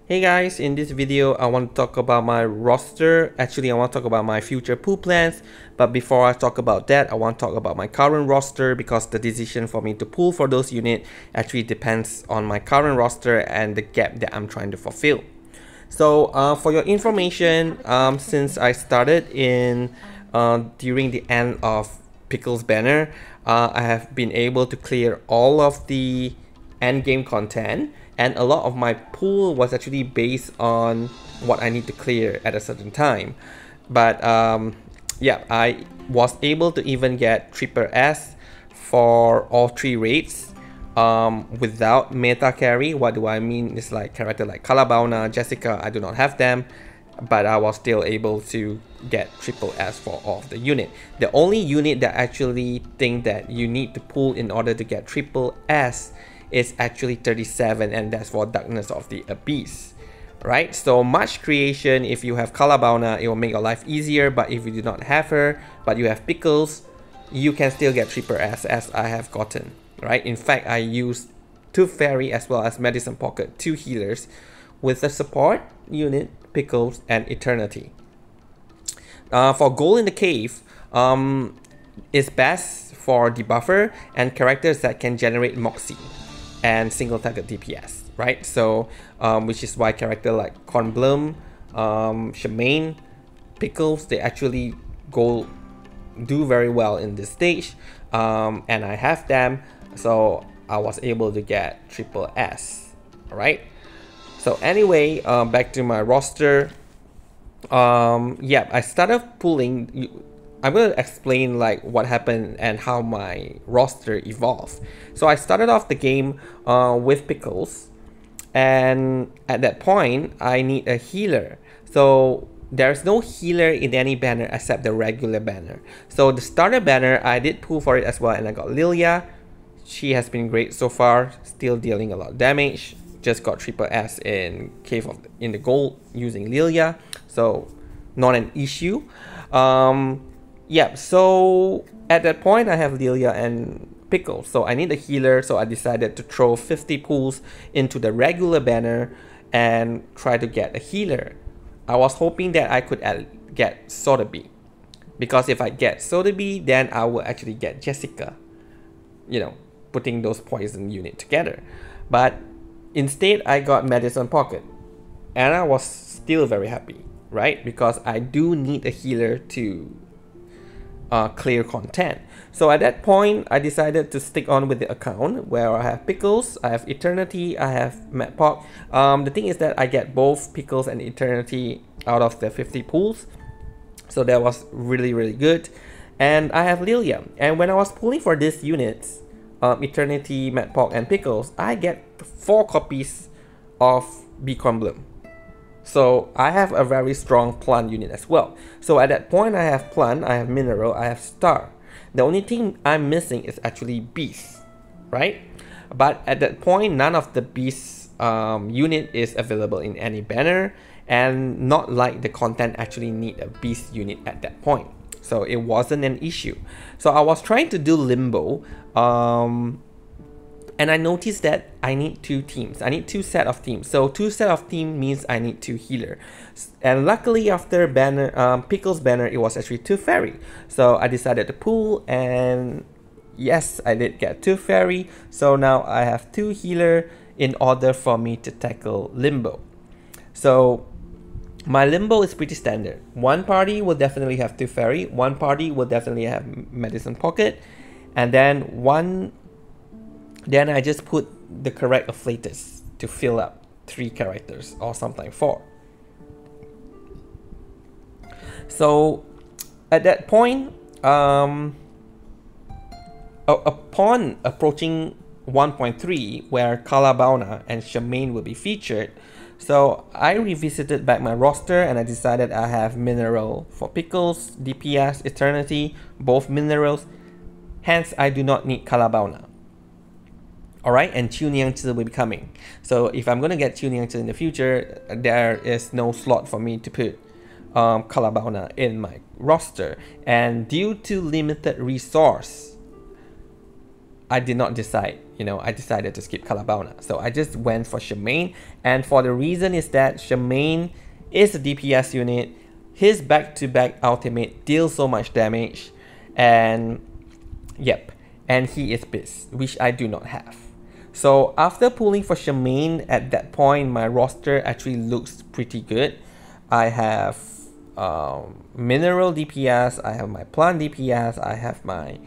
Hey guys, in this video I want to talk about my roster. Actually, I want to talk about my future pool plans, but before I talk about that, I want to talk about my current roster because the decision for me to pool for those units actually depends on my current roster and the gap that I'm trying to fulfill. So for your information, since I started in during the end of Pickles banner, I have been able to clear all of the end game content, and a lot of my pool was actually based on what I need to clear at a certain time. But yeah, I was able to even get triple S for all 3 raids without meta carry. What do I mean? It's like character like Calabauna, Jessica, I do not have them, but I was still able to get triple S for all of the unit. The only unit that I actually think that you need to pull in order to get triple S is actually 37, and that's for Darkness of the Abyss, right? So much creation, if you have Calabauna, it will make your life easier, but if you do not have her, but you have Pickles, you can still get triple S as I have gotten, right? In fact, I used 2 Fairy as well as Medicine Pocket, 2 healers, with the support unit, Pickles, and Eternity. For Gold in the Cave, is best for debuffer and characters that can generate Moxie and single target DPS, right? So, which is why character like Cornblum, Shamane, Pickles, they actually do very well in this stage, and I have them, so I was able to get triple S, right? So anyway, back to my roster. Yeah, I started pulling. I'm going to explain like what happened and how my roster evolved. So I started off the game with Pickles, and at that point I need a healer. So there's no healer in any banner except the regular banner. So the starter banner, I did pull for it as well, and I got Lilya. She has been great so far, still dealing a lot of damage. Just got triple S in in the gold using Lilya, so not an issue. Yeah, so at that point I have Lilya and Pickles, so I need a healer, so I decided to throw 50 pulls into the regular banner and try to get a healer. I was hoping that I could get Sotheby, because if I get Sotheby, then I will actually get Jessica, you know, putting those poison units together. But instead I got Medicine Pocket, and I was still very happy, right? Because I do need a healer to clear content. So at that point, I decided to stick on with the account where I have Pickles, I have Eternity, I have Madpok. The thing is that I get both Pickles and Eternity out of the 50 pools, so that was really good. And I have Lilya, and when I was pulling for these units, Eternity, Madpok, and Pickles, I get 4 copies of Beacon Bloom. So I have a very strong plant unit as well. So at that point I have plant, I have mineral, I have star. The only thing I'm missing is actually beast, right? But at that point none of the beast unit is available in any banner, and not like the content actually need a beast unit at that point. So it wasn't an issue. So I was trying to do limbo, and I noticed that I need 2 teams. I need 2 set of teams. So 2 set of team means I need 2 healer. And luckily after banner, Pickles banner, it was actually 2 fairy. So I decided to pull, and yes, I did get 2 fairy. So now I have 2 healer in order for me to tackle limbo. So my limbo is pretty standard. One party will definitely have 2 fairy. One party will definitely have Medicine Pocket. And then I just put the correct afflatus to fill up 3 characters, or sometimes 4. So at that point, upon approaching 1.3, where Calabauna and Shamane will be featured, so I revisited back my roster, and I decided I have mineral for Pickles, DPS, Eternity, both minerals. Hence, I do not need Calabauna. Alright, and Jiu Niang Zi will be coming. So if I'm going to get Jiu Niang Zi in the future, there is no slot for me to put Calabauna in my roster. And due to limited resource, I did not decide, you know, I decided to skip Kalabauna. So I just went for Shamane, and for the reason is that Shamane is a DPS unit. His back-to-back ultimate deals so much damage, and yep, and he is Beast, which I do not have. So after pulling for Shamane, at that point my roster actually looks pretty good. I have Mineral DPS, I have my Plant DPS, I have my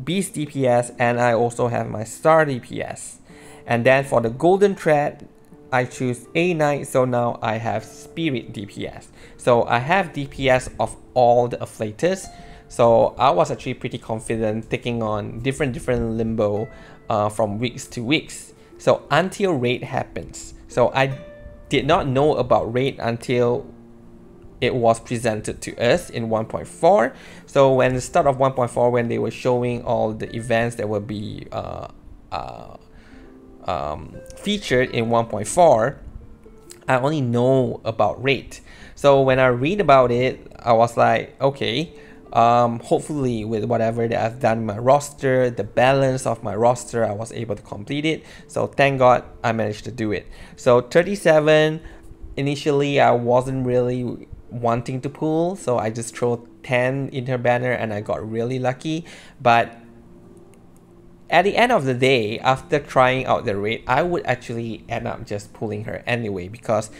Beast DPS, and I also have my Star DPS. And then for the Golden Thread, I choose A Knight, so now I have Spirit DPS. So I have DPS of all the Afflators. So I was actually pretty confident taking on different limbo from weeks to weeks. So until raid happens. So I did not know about raid until it was presented to us in 1.4. So when the start of 1.4, when they were showing all the events that will be featured in 1.4, I only know about raid. So when I read about it, I was like, okay, hopefully with whatever that I've done in my roster, the balance of my roster, I was able to complete it. So thank God I managed to do it. So 37, initially I wasn't really wanting to pull, so I just threw 10 in her banner and I got really lucky. But at the end of the day, after trying out the raid, I would actually end up just pulling her anyway, because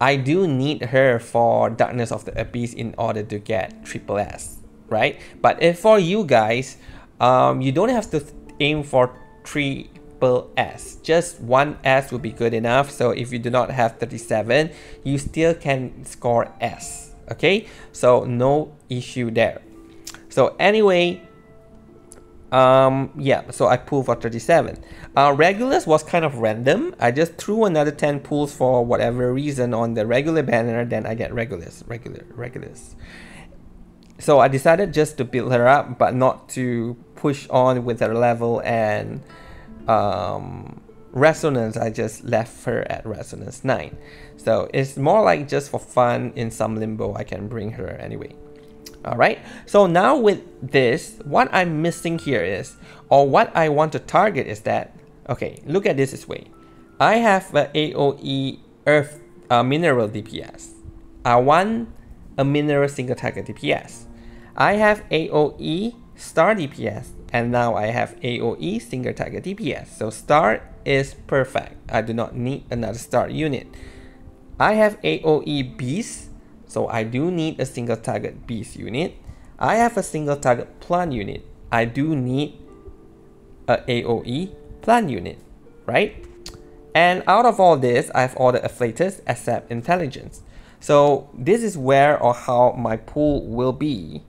I do need her for Darkness of the Abyss in order to get triple S, right? But if for you guys, you don't have to aim for triple S. Just one S will be good enough. So if you do not have 37, you still can score S, okay? So no issue there. So anyway, yeah, so I pulled for 37. Regulus was kind of random. I just threw another 10 pulls for whatever reason on the regular banner, then I get Regulus. So I decided just to build her up, but not to push on with her level and Resonance. I just left her at Resonance 9. So it's more like just for fun. In some limbo, I can bring her anyway. Alright, so now with this, what I'm missing here is, or what I want to target is that, okay, look at this way. I have a AOE Earth Mineral DPS. I want a Mineral Single Target DPS. I have AOE Star DPS, and now I have AOE Single Target DPS. So Star is perfect. I do not need another Star unit. I have AOE Beast. So I do need a single target Beast unit. I have a single target Plant unit. I do need a AOE Plant unit, right? And out of all this, I have all the Afflators except Intelligence. So this is where or how my pool will be.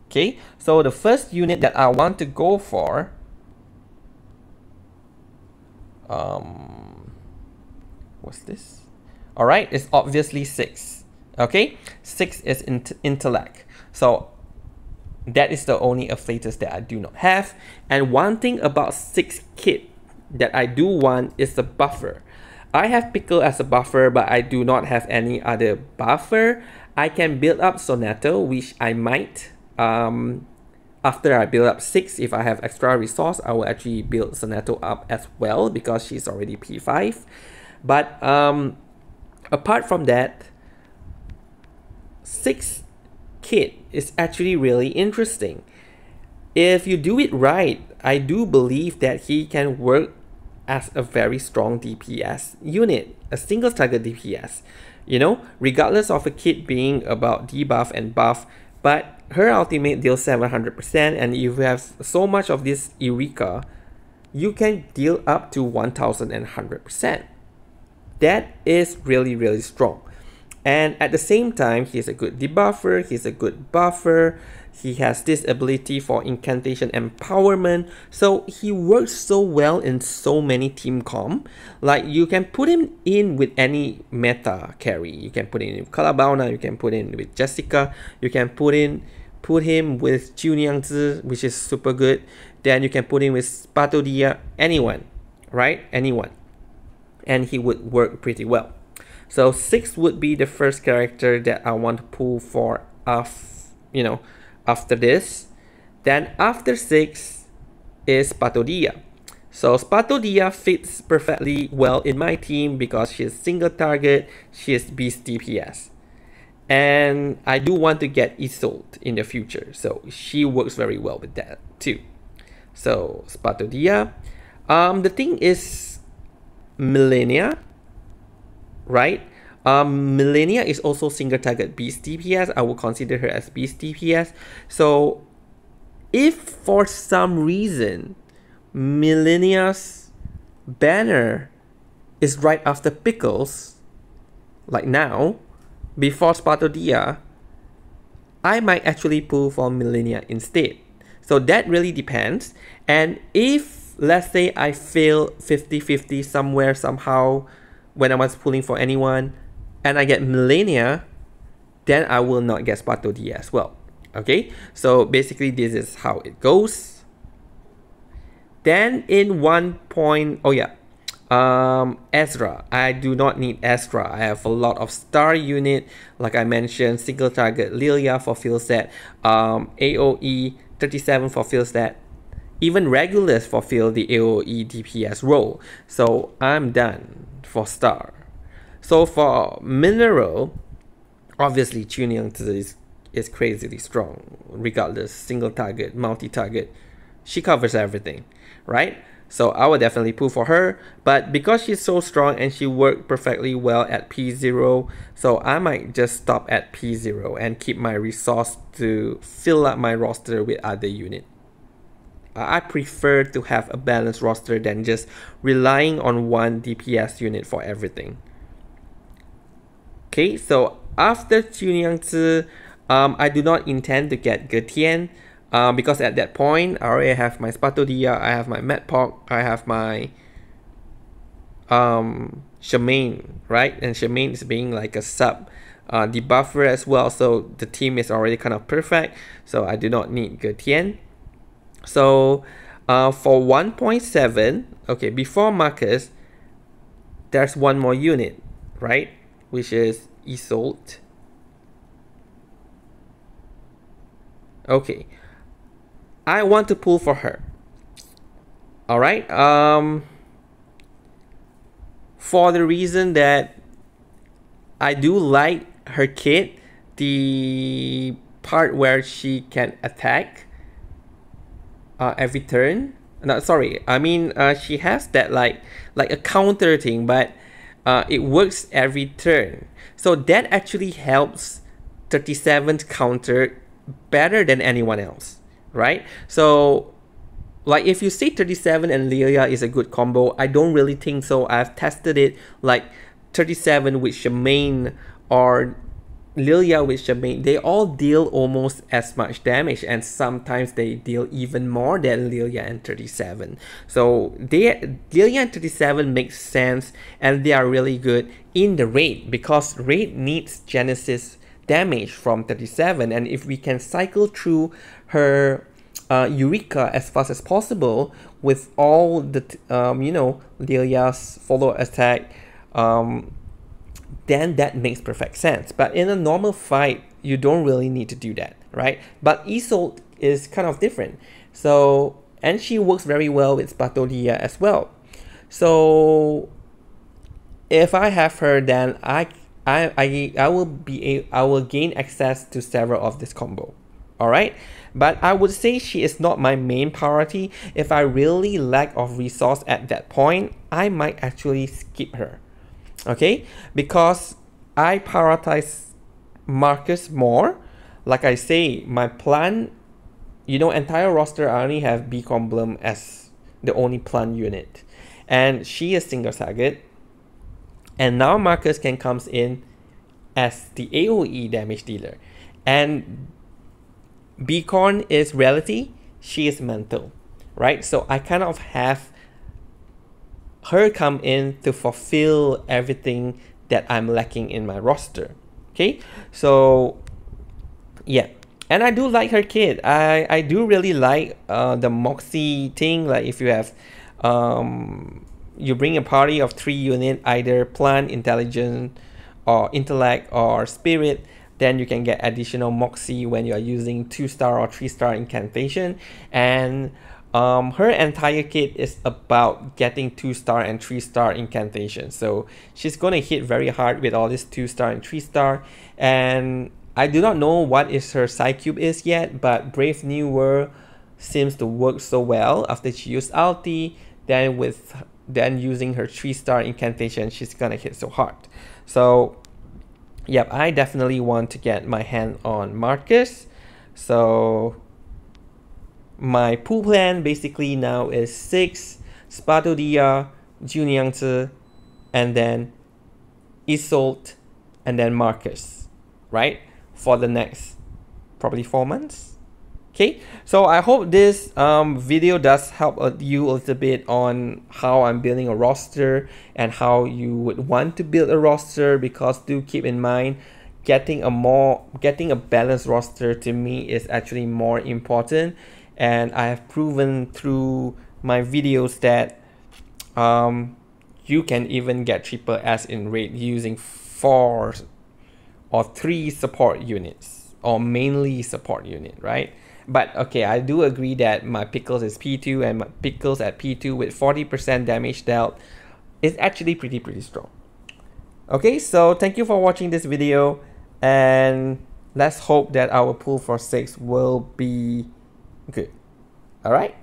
Okay, so the first unit that I want to go for, what's this? Alright, it's obviously 6. Okay, 6 is intellect. So that is the only Afflators that I do not have. And one thing about 6 kit that I do want is the buffer. I have Pickle as a buffer, but I do not have any other buffer. I can build up Sonato, which I might. After I build up 6, if I have extra resource, I will actually build Sonato up as well, because she's already P5. But apart from that, 6 kit is actually really interesting. If you do it right, I do believe that he can work as a very strong DPS unit, a single target DPS, you know, regardless of a kit being about debuff and buff. But her ultimate deals 700%, and if you have so much of this Eureka, you can deal up to 1100%. That is really strong. And at the same time, he's a good debuffer, he's a good buffer, he has this ability for incantation empowerment. So he works so well in so many team comp. Like, you can put him in with any meta carry. You can put him in with Kalabauna, you can put him with Jessica, you can put him with Jiu Niang Zi, which is super good. Then you can put him with Spathodea, anyone, right? Anyone. And he would work pretty well. So 6 would be the first character that I want to pull for, you know, after this. Then after 6 is Spathodea. So Spathodea fits perfectly well in my team because she's single target, she is beast DPS. And I do want to get Isolde in the future, so she works very well with that too. So Spathodea. The thing is Melania, right? Melania is also single target beast DPS. I will consider her as beast DPS. So if for some reason Melania's banner is right after Pickles, like now, before Spathodea, I might actually pull for Melania instead. So that really depends. And if, let's say, I fail 50-50 somewhere, somehow, when I was pulling for anyone, and I get Melania, then I will not get Spathodea as well. Okay, so basically this is how it goes. Then in 1 oh yeah, Ezra. I do not need Ezra. I have a lot of star unit, like I mentioned, single target Lilya fulfills that, AOE 37 fulfills that, even Regulus fulfill the AOE DPS role. So I'm done for star. So for mineral, obviously Jiu Niang Zi is crazily strong, regardless, single target, multi-target, she covers everything, right? So I will definitely pull for her, but because she's so strong and she worked perfectly well at P0, so I might just stop at P0 and keep my resource to fill up my roster with other unit. I prefer to have a balanced roster than just relying on one DPS unit for everything. Okay, so after Jiu Niang Zi, I do not intend to get Getian. Because at that point, I already have my Spathodea, I have my Medpoc, I have my Shamane, right? And Shamane is being like a sub debuffer as well, so the team is already kind of perfect, so I do not need Getian. So for 1.7, okay, before Marcus, there's one more unit, right? Which is Isolde. Okay. I want to pull for her. Alright. For the reason that I do like her kit, the part where she can attack every turn. No, sorry. I mean, she has that like a counter thing, but it works every turn. So that actually helps 37's counter better than anyone else. Right? So like if you say 37 and Lilya is a good combo, I don't really think so. I've tested it like 37 with Shamane or Lilya with Shamane. They all deal almost as much damage, and sometimes they deal even more than Lilya and 37. So Lilya and 37 makes sense, and they are really good in the raid because raid needs Genesis damage from 37, and if we can cycle through her Eureka as fast as possible with all the you know, Lilya's follow attack, then that makes perfect sense. But in a normal fight, you don't really need to do that, right? But Isolde is kind of different. So, and she works very well with Spathodea as well. So if I have her, then I will gain access to several of this combo. Alright, but I would say she is not my main priority. If I really lack of resource at that point, I might actually skip her. Okay, because I prioritize Marcus more. Like I say, my plan, you know, entire roster, I only have B Comblem as the only plan unit, and she is single target. And now Marcus can comes in as the AOE damage dealer, and Beacon is reality, she is mental, right? So I kind of have her come in to fulfill everything that I'm lacking in my roster. Okay, so yeah, and I do like her kit. I do really like the Moxie thing. Like if you have you bring a party of 3 units, either plant, intelligence, or intellect, or spirit, then you can get additional Moxie when you are using 2-star or 3-star incantation. And her entire kit is about getting 2-star and 3-star incantation. So she's going to hit very hard with all this 2-star and 3-star. And I do not know what is her Psycube is yet, but Brave New World seems to work so well after she used Ulti. Then using her 3-star incantation, she's gonna hit so hard. So yep, I definitely want to get my hand on Marcus. So my pool plan basically now is 6 Spathodea, Jiu Niang Zi, and then Isolde, and then Marcus, right? For the next probably 4 months. Okay, so I hope this video does help you a little bit on how I'm building a roster and how you would want to build a roster, because do keep in mind, getting a balanced roster to me is actually more important. And I have proven through my videos that you can even get triple S in raid using 4 or 3 support units, or mainly support unit, right? But okay, I do agree that my Pickles is P2, and my Pickles at P2 with 40% damage dealt is actually pretty strong. Okay, so thank you for watching this video, and let's hope that our pool for 6 will be good. Alright?